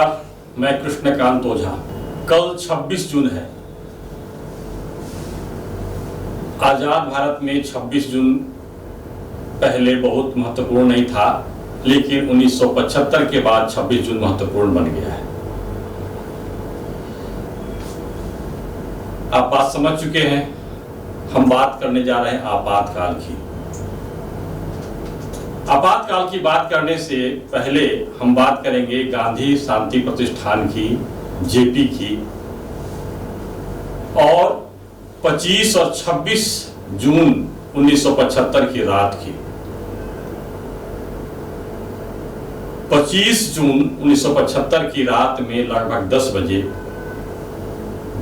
नमस्कार, मैं कृष्णकांत ओझा। कल 26 जून है। आजाद भारत में 26 जून पहले बहुत महत्वपूर्ण नहीं था, लेकिन 1975 के बाद 26 जून महत्वपूर्ण बन गया है। आप बात समझ चुके हैं। हम बात करने जा रहे हैं आपातकाल की। आपातकाल की बात करने से पहले हम बात करेंगे गांधी शांति प्रतिष्ठान की, जेपी की, और 25 और 26 जून 1975 की रात की। 25 जून 1975 की रात में लगभग 10 बजे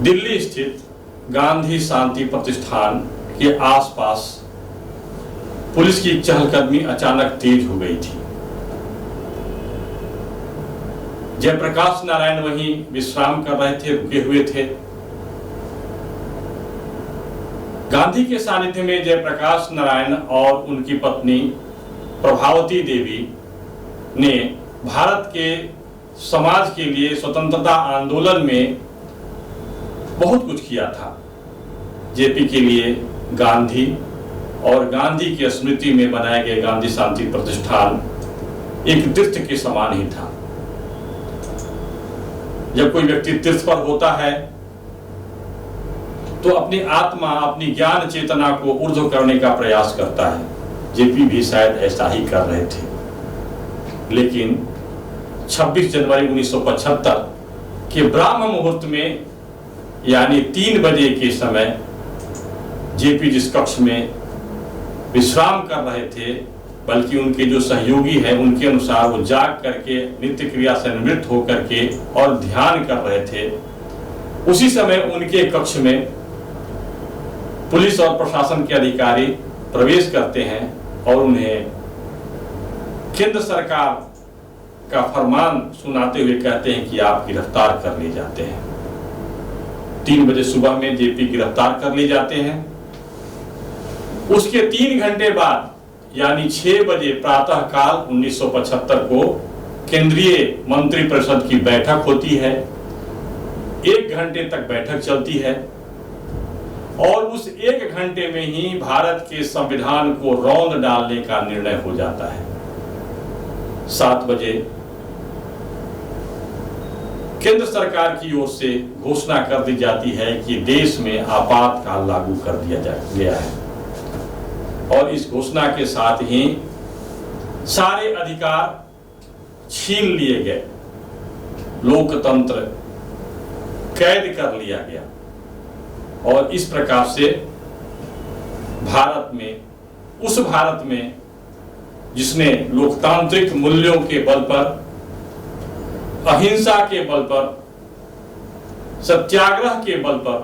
दिल्ली स्थित गांधी शांति प्रतिष्ठान के आसपास पुलिस की चहलकदमी अचानक तेज हो गई थी। जयप्रकाश नारायण वहीं विश्राम कर रहे थे, रुके हुए थे। गांधी के सानिध्य में जयप्रकाश नारायण और उनकी पत्नी प्रभावती देवी ने भारत के समाज के लिए स्वतंत्रता आंदोलन में बहुत कुछ किया था। जेपी के लिए गांधी और गांधी की स्मृति में बनाए गए गांधी शांति प्रतिष्ठान एक तीर्थ के समान ही था। जब कोई व्यक्ति तीर्थ पर होता है तो अपनी आत्मा, अपनी ज्ञान चेतना को ऊर्ध्व करने का प्रयास करता है। जेपी भी शायद ऐसा ही कर रहे थे। लेकिन 26 जनवरी 1975 के ब्राह्म मुहूर्त में, यानी 3 बजे के समय, जेपी जिस कक्ष में विश्राम कर रहे थे, बल्कि उनके जो सहयोगी हैं उनके अनुसार वो जाग करके नित्य क्रिया से निवृत्त होकर के और ध्यान कर रहे थे, उसी समय उनके कक्ष में पुलिस और प्रशासन के अधिकारी प्रवेश करते हैं और उन्हें केंद्र सरकार का फरमान सुनाते हुए कहते हैं कि आप गिरफ्तार कर लिए जाते हैं। 3 बजे सुबह में जेपी गिरफ्तार कर लिए जाते हैं। उसके 3 घंटे बाद, यानी 6 बजे प्रातः काल 1975 को केंद्रीय मंत्रिपरिषद की बैठक होती है। 1 घंटे तक बैठक चलती है और उस 1 घंटे में ही भारत के संविधान को रौंद डालने का निर्णय हो जाता है। 7 बजे केंद्र सरकार की ओर से घोषणा कर दी जाती है कि देश में आपातकाल लागू कर दिया गया है, और इस घोषणा के साथ ही सारे अधिकार छीन लिए गए, लोकतंत्र कैद कर लिया गया। और इस प्रकार से भारत में, उस भारत में जिसने लोकतांत्रिक मूल्यों के बल पर, अहिंसा के बल पर, सत्याग्रह के बल पर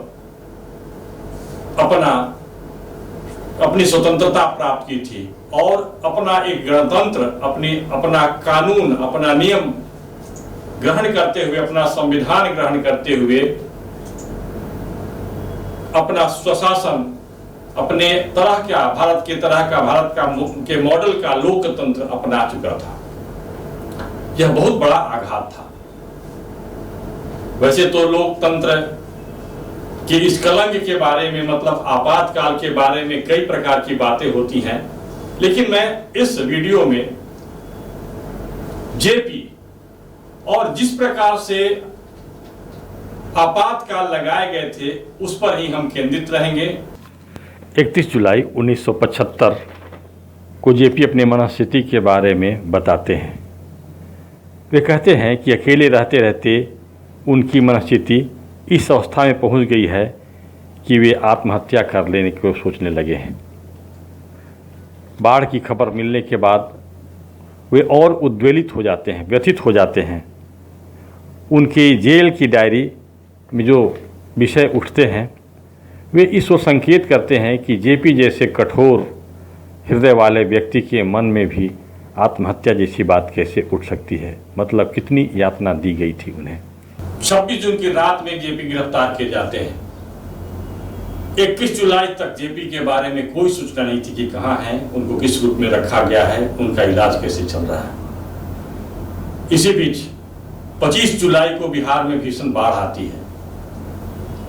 अपनी स्वतंत्रता प्राप्त की थी और अपना एक गणतंत्र, अपना कानून, अपना नियम ग्रहण करते हुए, अपना संविधान ग्रहण करते हुए, अपना स्वशासन, अपने तरह का भारत के मॉडल का लोकतंत्र अपना चुका था। यह बहुत बड़ा आघात था। वैसे तो लोकतंत्र कि इस कलंक के बारे में, मतलब आपातकाल के बारे में कई प्रकार की बातें होती हैं, लेकिन मैं इस वीडियो में जेपी और जिस प्रकार से आपातकाल लगाए गए थे उस पर ही हम केंद्रित रहेंगे। 31 जुलाई 1975 को जेपी अपने मनस्थिति के बारे में बताते हैं। वे कहते हैं कि अकेले रहते रहते उनकी मनस्थिति इस अवस्था में पहुंच गई है कि वे आत्महत्या कर लेने को सोचने लगे हैं। बाढ़ की खबर मिलने के बाद वे और उद्वेलित हो जाते हैं, व्यथित हो जाते हैं। उनकी जेल की डायरी में जो विषय उठते हैं वे इस ओर संकेत करते हैं कि जेपी जैसे कठोर हृदय वाले व्यक्ति के मन में भी आत्महत्या जैसी बात कैसे उठ सकती है। मतलब कितनी यातना दी गई थी उन्हें। 26 जून की रात में जेपी गिरफ्तार किए जाते हैं। 21 जुलाई तक जेपी के बारे में कोई सूचना नहीं थी कि कहाँ हैं, उनको किस रूप में रखा गया है, उनका इलाज कैसे चल रहा है। इसी बीच 25 जुलाई को बिहार में भीषण बाढ़ आती है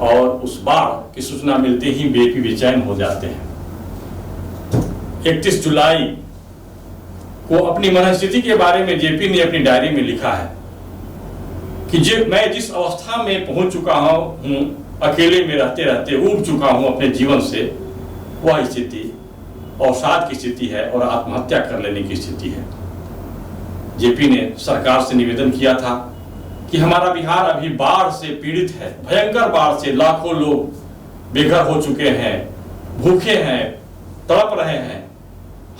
और उस बाढ़ की सूचना मिलते ही जेपी बेचैन हो जाते हैं। 31 जुलाई को अपनी मनस्थिति के बारे में जेपी ने अपनी डायरी में लिखा है कि मैं जिस अवस्था में पहुंच चुका हूं, अकेले में रहते रहते ऊब चुका हूं अपने जीवन से, वह स्थिति अवसाद की स्थिति है और आत्महत्या कर लेने की स्थिति है। जेपी ने सरकार से निवेदन किया था कि हमारा बिहार अभी बाढ़ से पीड़ित है, भयंकर बाढ़ से लाखों लोग बेघर हो चुके हैं, भूखे हैं, तड़प रहे हैं।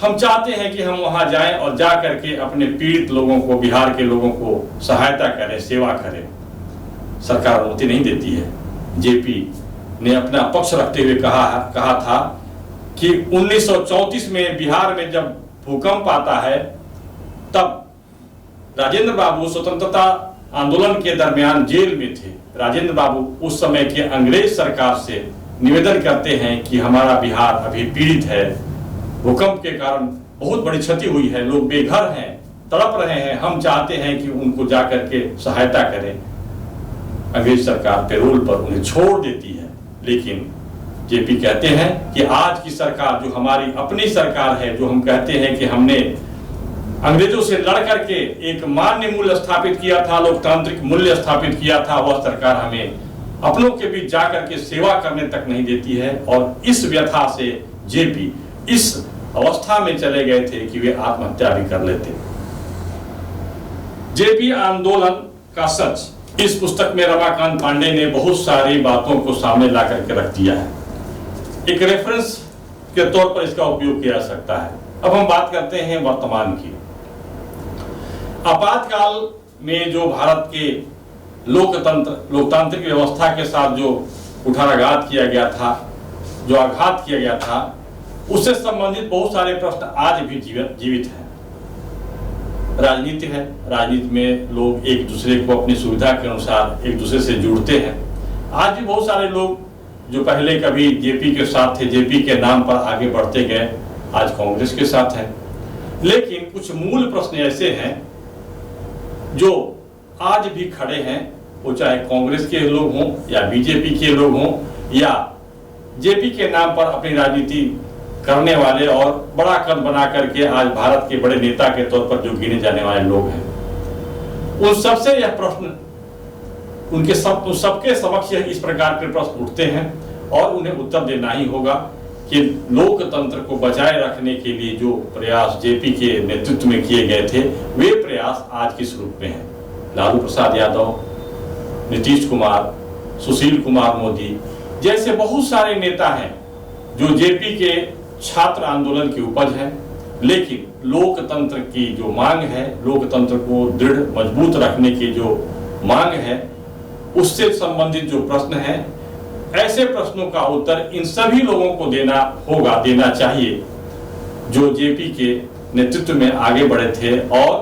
हम चाहते हैं कि हम वहां जाएं और जा करके अपने पीड़ित लोगों को, बिहार के लोगों को सहायता करें, सेवा करें। सरकार अनुमति नहीं देती है। जेपी ने अपना पक्ष रखते हुए कहा था कि 1934 में बिहार में जब भूकंप आता है, तब राजेंद्र बाबू स्वतंत्रता आंदोलन के दरमियान जेल में थे। राजेंद्र बाबू उस समय के अंग्रेज सरकार से निवेदन करते हैं कि हमारा बिहार अभी पीड़ित है, भूकंप के कारण बहुत बड़ी क्षति हुई है, लोग बेघर हैं, तड़प रहे हैं, हम चाहते हैं कि उनको जाकर के सहायता करें। अंग्रेज सरकार पैरोल पर उन्हें छोड़ देती है, लेकिन जेपी कहते हैं कि आज की सरकार जो हमारी अपनी सरकार है, जो हम कहते हैं कि हमने अंग्रेजों से लड़ करके एक मान्य मूल्य स्थापित किया था, लोकतांत्रिक मूल्य स्थापित किया था, वह सरकार हमें अपनों के बीच जाकर के सेवा करने तक नहीं देती है। और इस व्यथा से जेपी इस अवस्था में चले गए थे कि वे आत्महत्या भी कर लेते। जेपी आंदोलन का सच, इस पुस्तक में रमाकांत पांडे ने बहुत सारी बातों को सामने ला करके रख दिया है। एक रेफरेंस के तौर पर इसका उपयोग किया जा सकता है। अब हम बात करते हैं वर्तमान की। आपातकाल में जो भारत के लोकतांत्रिक व्यवस्था के साथ जो कुठाराघात किया गया था, जो आघात किया गया था, उससे संबंधित बहुत सारे प्रश्न आज भी जीवित हैं। राजनीति है, राजनीति में लोग एक दूसरे को अपनी सुविधा के अनुसार एक दूसरे से जुड़ते हैं। आज भी बहुत सारे लोग जो पहले कभी जेपी के साथ थे, जेपी के नाम पर आगे बढ़ते गए, आज कांग्रेस के साथ हैं। लेकिन कुछ मूल प्रश्न ऐसे हैं जो आज भी खड़े हैं, वो चाहे कांग्रेस के लोग हों या बीजेपी के लोग हों या जेपी के नाम पर अपनी राजनीति करने वाले और बड़ा कद बना करके आज भारत के बड़े नेता के तौर पर जो गिने जाने वाले लोग हैं। उन सबसे यह प्रश्न, उन सबके समक्ष इस प्रकार के प्रश्न उठते हैं और उन्हें उत्तर देना ही होगा कि लोकतंत्र को बचाए रखने के लिए जो प्रयास जेपी के नेतृत्व में किए गए थे, वे प्रयास आज किस रूप में हैं। लालू प्रसाद यादव, नीतीश कुमार, सुशील कुमार मोदी जैसे बहुत सारे नेता हैं जो जेपी के छात्र आंदोलन की उपज है, लेकिन लोकतंत्र की जो मांग है, लोकतंत्र को दृढ़ मजबूत रखने की जो मांग है, उससे संबंधित जो प्रश्न है, ऐसे प्रश्नों का उत्तर इन सभी लोगों को देना चाहिए जो जेपी के नेतृत्व में आगे बढ़े थे और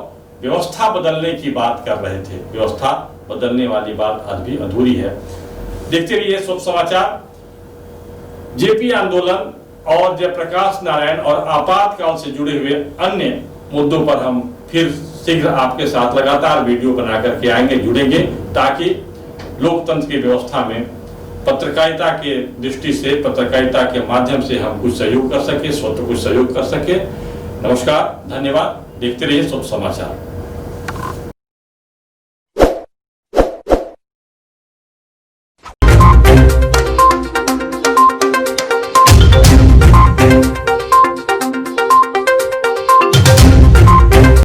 व्यवस्था बदलने की बात कर रहे थे। व्यवस्था बदलने वाली बात आज भी अधूरी है। देखते रहिए स्वच्छ समाचार। जेपी आंदोलन और जयप्रकाश नारायण और आपातकाल से जुड़े हुए अन्य मुद्दों पर हम फिर शीघ्र आपके साथ लगातार वीडियो बना करके आएंगे, जुड़ेंगे, ताकि लोकतंत्र की व्यवस्था में पत्रकारिता के दृष्टि से, पत्रकारिता के माध्यम से हम कुछ सहयोग कर सके, स्वतः कुछ सहयोग कर सके। नमस्कार, धन्यवाद। देखते रहिए स्वच्छ समाचार।